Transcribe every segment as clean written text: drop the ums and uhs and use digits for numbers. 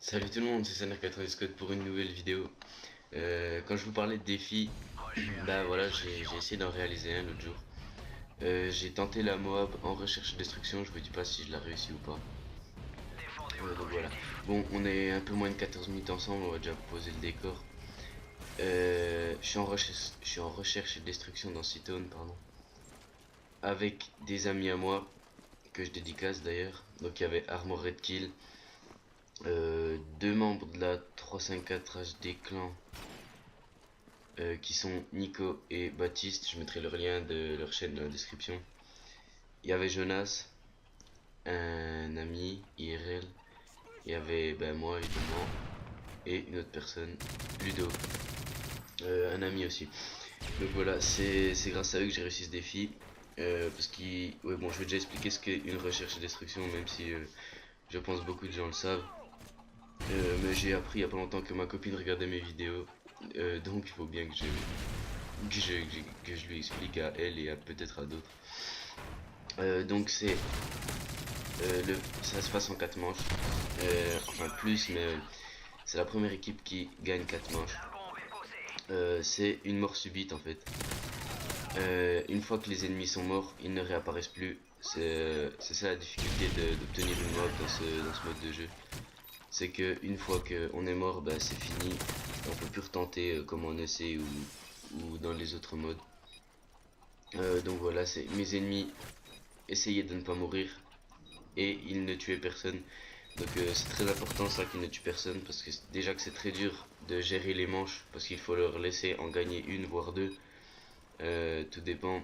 Salut tout le monde, c'est Saner90 Code pour une nouvelle vidéo. Quand je vous parlais de défis, bah voilà, j'ai essayé d'en réaliser un l'autre jour. J'ai tenté la Moab en recherche et destruction, je vous dis pas si je l'ai réussi ou pas. Donc voilà. Bon, on est un peu moins de 14 minutes ensemble, on va déjà poser le décor. Je suis en recherche et destruction dans Citone, pardon. Avec des amis à moi, que je dédicace d'ailleurs. Donc il y avait Armor Red Kill, deux membres de la 354 HD Clan. Qui sont Nico et Baptiste. Je mettrai leur lien de leur chaîne dans la description. Il y avait Jonas, un ami IRL. Il y avait moi évidemment et une autre personne, Ludo, un ami aussi. Donc voilà, c'est grâce à eux que j'ai réussi ce défi. Parce qu'ils, ouais, bon, je vais déjà expliquer ce qu'est une recherche et destruction, même si je pense beaucoup de gens le savent. Mais j'ai appris il y a pas longtemps que ma copine regardait mes vidéos, donc il faut bien que je lui explique à elle et à peut-être à d'autres. Donc ça se passe en 4 manches, enfin plus, mais c'est la première équipe qui gagne 4 manches. C'est une mort subite en fait. Une fois que les ennemis sont morts, ils ne réapparaissent plus. C'est ça la difficulté d'obtenir une mort dans ce mode de jeu. C'est que une fois qu'on est mort, bah, c'est fini. On peut plus retenter comme on essaie ou dans les autres modes. Donc voilà, c'est mes ennemis essayaient de ne pas mourir et ils ne tuaient personne. Donc c'est très important ça qu'ils ne tuent personne parce que déjà que c'est très dur de gérer les manches parce qu'il faut leur laisser en gagner une voire deux. Tout dépend.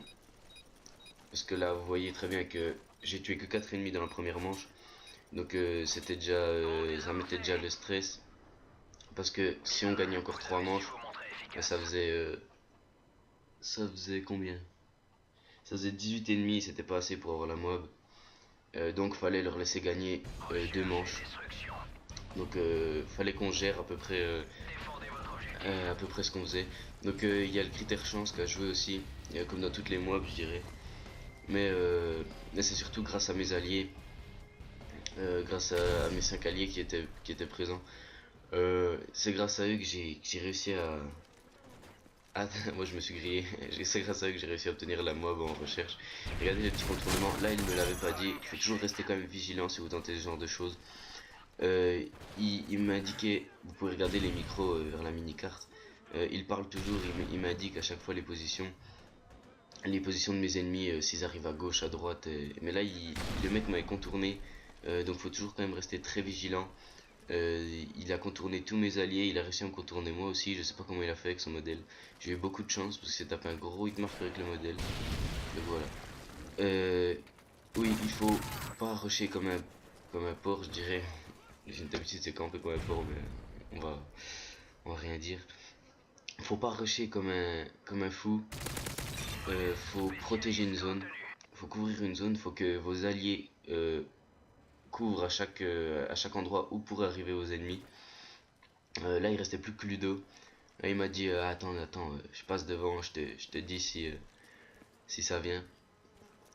Parce que là vous voyez très bien que j'ai tué que 4 ennemis dans la première manche. Donc c'était déjà ça mettait déjà le stress. Parce que si on gagnait encore 3 manches, bah, ça faisait combien? Ça faisait 18 ennemis, c'était pas assez pour avoir la mob. Donc fallait leur laisser gagner deux manches. Donc fallait qu'on gère à peu près ce qu'on faisait. Donc il y a le critère chance qu'a joué aussi, comme dans toutes les mobs je dirais. Mais, mais c'est surtout grâce à mes alliés, grâce à mes 5 alliés qui étaient présents. C'est grâce à eux que j'ai réussi à... Ah, moi je me suis grillé. C'est grâce à eux que j'ai réussi à obtenir la mob en recherche. Regardez les petits contournements. Là, il me l'avait pas dit. Il faut toujours rester quand même vigilant si vous tentez ce genre de choses. Il m'indiquait, vous pouvez regarder les micros vers la mini-carte. Il parle toujours, il m'indique à chaque fois les positions de mes ennemis, s'ils arrivent à gauche, à droite. Mais là, le mec m'avait contourné. Donc faut toujours quand même rester très vigilant. Il a contourné tous mes alliés, il a réussi à me contourner moi aussi, je sais pas comment il a fait avec son modèle. J'ai eu beaucoup de chance parce que c'est tapé un gros hitmark avec le modèle. Donc voilà. Oui, il faut pas rusher comme un porc, je dirais. J'ai d'habitude c'est camper comme un porc, mais on va, on va rien dire. Faut pas rusher comme un fou. Faut protéger une zone. Faut couvrir une zone, faut que vos alliés couvrent à chaque endroit où pourraient arriver vos ennemis. Là il restait plus que Ludo. Là il m'a dit attends, je passe devant, je te dis si ça vient.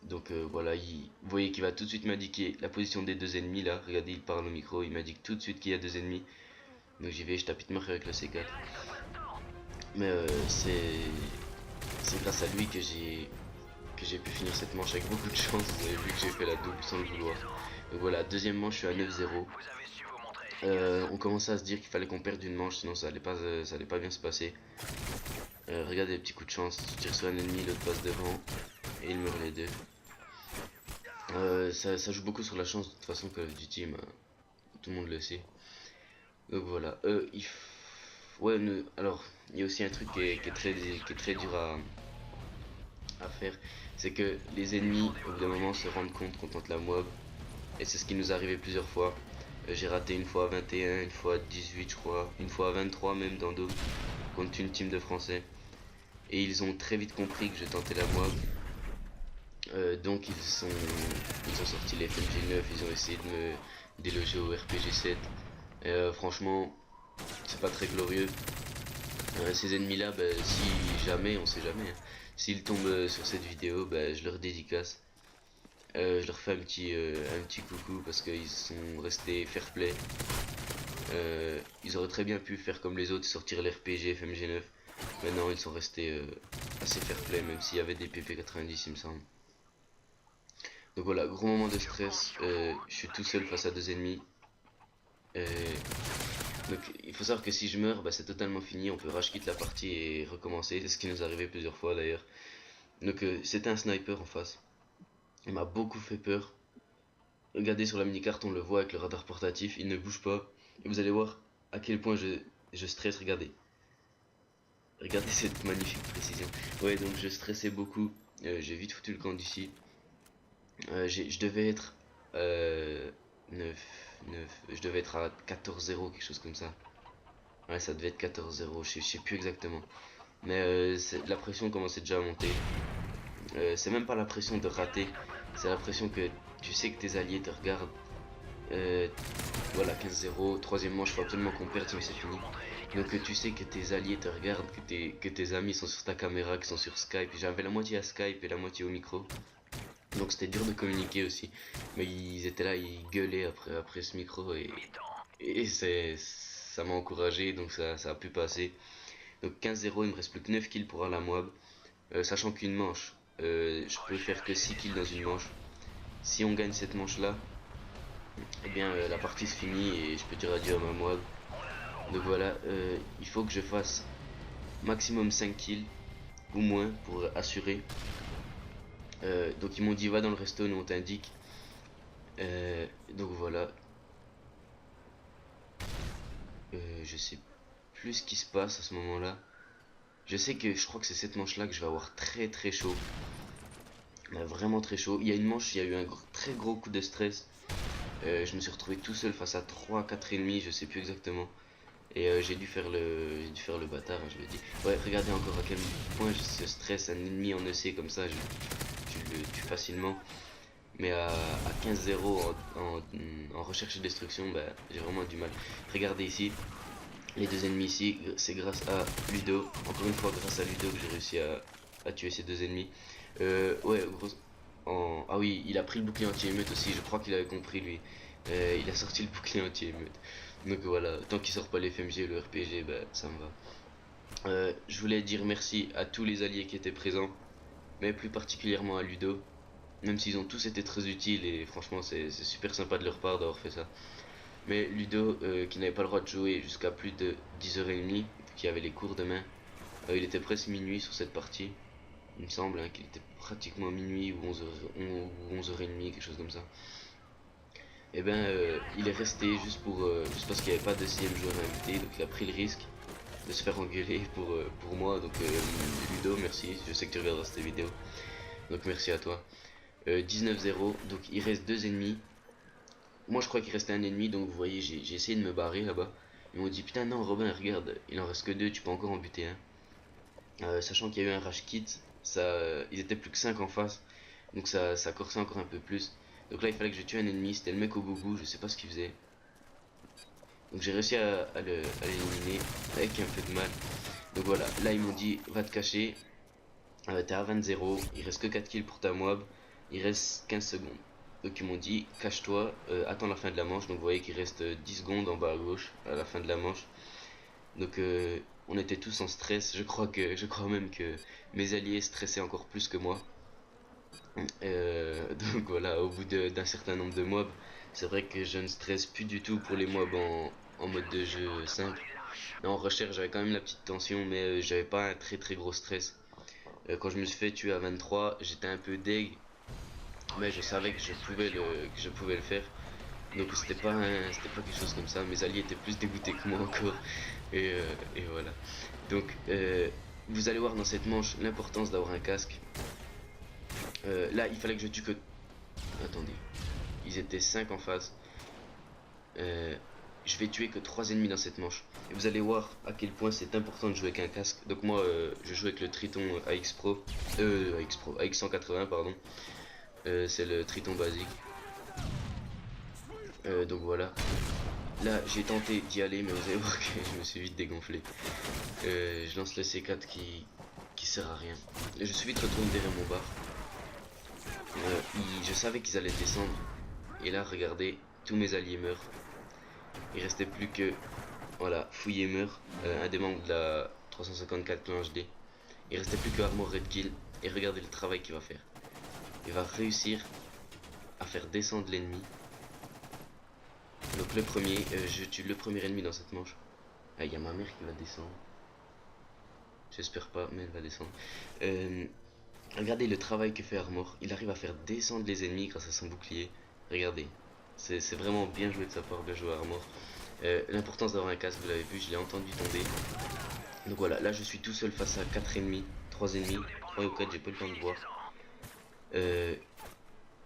Donc voilà, vous voyez qu'il va tout de suite m'indiquer la position des deux ennemis là. Regardez, il parle au micro, il m'indique tout de suite qu'il y a deux ennemis. Donc j'y vais, je tape Hitmark avec le C4. Mais c'est grâce à lui que j'ai pu finir cette manche avec beaucoup de chance. Vous avez vu que j'ai fait la double sans le vouloir. Donc voilà, deuxième manche, je suis à 9-0. On commençait à se dire qu'il fallait qu'on perde une manche, sinon ça allait pas bien se passer. Regardez les petits coups de chance, je tire sur un ennemi, l'autre passe devant, et il meurt les deux. Ça joue beaucoup sur la chance, de toute façon Call of Duty, tout le monde le sait. Donc voilà, ouais, alors, il y a aussi un truc qui est très dur à faire, c'est que les ennemis, au bout d'un moment, se rendent compte qu'on tente la mob, et c'est ce qui nous est arrivé plusieurs fois. J'ai raté une fois à 21, une fois à 18 je crois, une fois à 23 même dans d'autres, contre une team de français. Et ils ont très vite compris que je tentais la mob. Donc ils ont sorti les FMG9, ils ont essayé de me déloger au RPG 7. Franchement, c'est pas très glorieux. Ces ennemis-là, bah, si jamais, on sait jamais, hein, s'ils tombent sur cette vidéo, bah, je leur dédicace. Je leur fais un petit coucou parce qu'ils sont restés fair play. Ils auraient très bien pu faire comme les autres, sortir l'RPG FMG9. Maintenant, ils sont restés assez fair play, même s'il y avait des PP90, il me semble. Donc voilà, gros moment de stress. Je suis tout seul face à deux ennemis. Donc il faut savoir que si je meurs, bah, c'est totalement fini. On peut rage quitte la partie et recommencer. C'est ce qui nous est arrivé plusieurs fois d'ailleurs. Donc c'était un sniper en face. Il m'a beaucoup fait peur. Regardez sur la mini-carte, on le voit avec le radar portatif. Il ne bouge pas. Et vous allez voir à quel point je stresse. Regardez. Regardez cette magnifique précision. Ouais, donc je stressais beaucoup. J'ai vite foutu le camp d'ici. Je devais être 9, je devais être à 14-0, quelque chose comme ça. Ouais, ça devait être 14-0, je sais plus exactement. Mais la pression commençait déjà à monter. C'est même pas la pression de rater, c'est la pression que tu sais que tes alliés te regardent. Voilà, 15-0, troisième manche, faut absolument qu'on perde sinon c'est fini. Donc tu sais que tes alliés te regardent, que tes amis sont sur ta caméra, qu'ils sont sur Skype. J'avais la moitié à Skype et la moitié au micro. Donc c'était dur de communiquer aussi. Mais ils étaient là, ils gueulaient après ce micro et ça m'a encouragé, donc ça a pu passer. Donc 15-0, il me reste plus que 9 kills pour la Moab. Sachant qu'une manche, je peux faire que 6 kills dans une manche. Si on gagne cette manche là, eh bien la partie se finit et je peux dire adieu à ma Moab. Donc voilà, il faut que je fasse maximum 5 kills ou moins pour assurer. Donc ils m'ont dit va dans le resto, nous on t'indique. Donc voilà. Je sais plus ce qui se passe à ce moment là. Je sais que je crois que c'est cette manche là que je vais avoir très chaud. Mais vraiment très chaud. Il y a une manche, il y a eu un très gros coup de stress. Je me suis retrouvé tout seul face à 3-4 ennemis, je sais plus exactement. Et j'ai dû faire le bâtard, hein, je le dis. Ouais, regardez encore à quel point je stresse un ennemi en EC comme ça, je le tue facilement. Mais à 15-0 en recherche et destruction, bah, j'ai vraiment du mal. Regardez ici, les deux ennemis ici, c'est grâce à Ludo. Encore une fois, grâce à Ludo que j'ai réussi à tuer ces deux ennemis. Ouais, gros. Ah oui, il a pris le bouclier anti-émeute aussi, je crois qu'il avait compris lui. Il a sorti le bouclier anti-émeute. Donc voilà, tant qu'il sort pas les FMG et le RPG, bah, ça me va. Je voulais dire merci à tous les alliés qui étaient présents, mais plus particulièrement à Ludo. Même s'ils ont tous été très utiles et franchement c'est super sympa de leur part d'avoir fait ça. Mais Ludo, qui n'avait pas le droit de jouer jusqu'à plus de 10h30, qui avait les cours demain, il était presque minuit sur cette partie. Il me semble hein, qu'il était pratiquement minuit ou 11h30, quelque chose comme ça. Et ben il est resté juste parce qu'il n'y avait pas de deuxième joueur invité, donc il a pris le risque de se faire engueuler pour moi. Donc Ludo, merci, je sais que tu regarderas cette vidéo, donc merci à toi. 19-0, donc il reste deux ennemis. Moi je crois qu'il restait un ennemi, donc vous voyez j'ai essayé de me barrer là-bas. Ils m'ont dit putain non Robin regarde, il en reste que deux, tu peux encore en buter un. Sachant qu'il y a eu un rage kit, ils étaient plus que 5 en face, donc ça corsait encore un peu plus. Donc là il fallait que je tue un ennemi, c'était le mec au gougou, je sais pas ce qu'il faisait. Donc j'ai réussi à l'éliminer avec un peu de mal. Donc voilà, là ils m'ont dit va te cacher, t'es à 20-0, il reste que 4 kills pour ta mob, il reste 15 secondes. Donc ils m'ont dit cache-toi, attends la fin de la manche. Donc vous voyez qu'il reste 10 secondes en bas à gauche à la fin de la manche. Donc on était tous en stress, je crois même que mes alliés stressaient encore plus que moi. Donc voilà, au bout d'un certain nombre de mobs, c'est vrai que je ne stresse plus du tout pour les mobs en mode de jeu simple. En recherche j'avais quand même la petite tension, mais j'avais pas un très gros stress. Quand je me suis fait tuer à 23, j'étais un peu deg, mais je savais que je pouvais le faire. Donc c'était pas quelque chose comme ça. Mes alliés étaient plus dégoûtés que moi encore. Et voilà. Donc vous allez voir dans cette manche l'importance d'avoir un casque. Là il fallait que je tue que... Attendez. Ils étaient 5 en face. Je vais tuer que 3 ennemis dans cette manche. Et vous allez voir à quel point c'est important de jouer avec un casque. Donc moi je joue avec le Triton AX Pro. AX 180 pardon. C'est le Triton basique. Donc voilà. Là j'ai tenté d'y aller, mais vous allez voir que je me suis vite dégonflé. Je lance le C4 qui sert à rien. Je suis vite retourné derrière mon bar. Je savais qu'ils allaient descendre. Et là regardez, tous mes alliés meurent. Il restait plus que, voilà, Fouille et meurt, un des membres de la 354 clan HD. Il restait plus que Armor Red Kill, et regardez le travail qu'il va faire. Il va réussir à faire descendre l'ennemi. Donc le premier, je tue le premier ennemi dans cette manche. Ah, il y a ma mère qui va descendre. J'espère pas, mais elle va descendre. Regardez le travail que fait Armor. Il arrive à faire descendre les ennemis grâce à son bouclier. Regardez. C'est vraiment bien joué de sa part, bien joué Armor. L'importance d'avoir un casque, vous l'avez vu, je l'ai entendu tomber. Donc voilà, là je suis tout seul face à 4 ennemis. 3 ennemis, 3 ou 4, j'ai pas le temps de voir.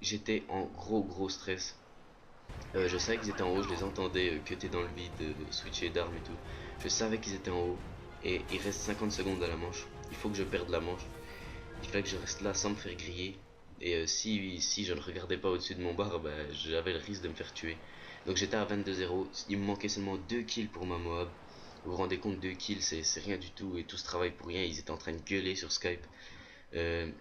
J'étais en gros stress. Je savais qu'ils étaient en haut, je les entendais cutter dans le vide, switcher d'armes et tout. Je savais qu'ils étaient en haut. Et il reste 50 secondes à la manche. Il faut que je perde la manche. Il fallait que je reste là sans me faire griller. Et si je ne regardais pas au-dessus de mon bar, bah, j'avais le risque de me faire tuer. Donc j'étais à 22-0. Il me manquait seulement 2 kills pour ma Moab. Vous vous rendez compte, 2 kills, c'est rien du tout. Et tout ce travail pour rien. Ils étaient en train de gueuler sur Skype. Mais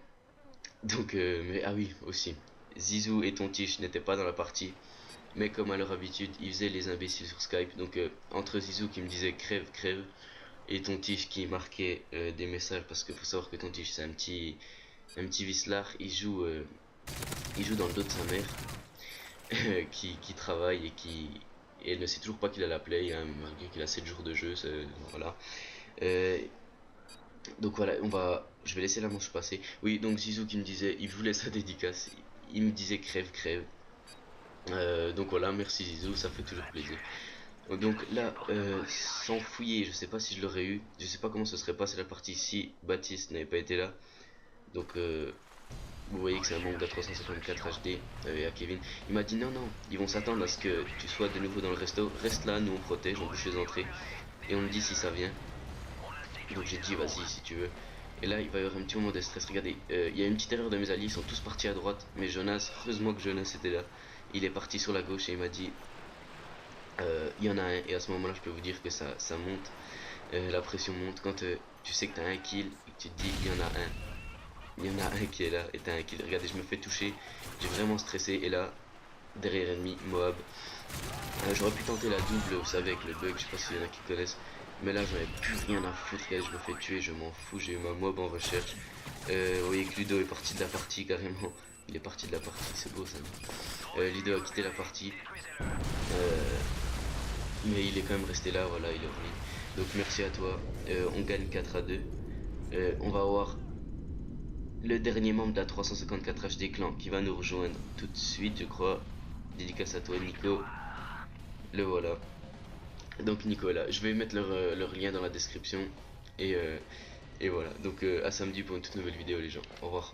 ah oui, aussi. Zizou et Tontiche n'étaient pas dans la partie. Mais comme à leur habitude, ils faisaient les imbéciles sur Skype. Donc entre Zizou qui me disait crève, crève, et Tontiche qui marquait des messages, parce qu'il faut savoir que Tontiche c'est un petit vicelard, il joue dans le dos de sa mère qui travaille et ne sait toujours pas qu'il a la play, hein, malgré qu'il a 7 jours de jeu, voilà. Donc voilà, je vais laisser la manche passer. Oui, donc Zizou qui me disait, il voulait sa dédicace, il me disait crève, crève. Donc voilà, merci Zizou, ça fait toujours plaisir. Donc là, sans fouiller, je sais pas si je l'aurais eu, je sais pas comment ce serait passé la partie si Baptiste n'avait pas été là. Donc vous voyez que c'est un membre de la 354 HD à Kevin. Il m'a dit non, ils vont s'attendre à ce que tu sois de nouveau dans le resto, reste là, nous on protège, on bouche les entrées et on me dit si ça vient. Donc j'ai dit vas-y si tu veux. Et là il va y avoir un petit moment de stress, regardez, il y a une petite erreur de mes alliés, ils sont tous partis à droite, mais Jonas, heureusement que Jonas était là, il est parti sur la gauche et il m'a dit il y en a un, et à ce moment là je peux vous dire que ça monte, la pression monte quand tu sais que tu as un kill et que tu te dis il y en a un qui est là et t'as un kill. Regardez, je me fais toucher, j'ai vraiment stressé et là derrière ennemi Moab, j'aurais pu tenter la double, vous savez, avec le bug, je sais pas s'il y en a qui connaissent, mais là j'en ai plus rien à foutre. Regardez, je me fais tuer, je m'en fous, j'ai eu ma Moab en recherche. Vous voyez que Ludo est parti de la partie carrément, il est parti de la partie, c'est beau ça. Ludo a quitté la partie, mais il est quand même resté là, voilà, il est revenu. Donc merci à toi, on gagne 4-2. On va avoir le dernier membre de la 354 HD clan qui va nous rejoindre tout de suite, je crois. Dédicace à toi Nico, le voilà. Donc Nicolas, je vais mettre leur lien dans la description et voilà. Donc à samedi pour une toute nouvelle vidéo les gens, au revoir.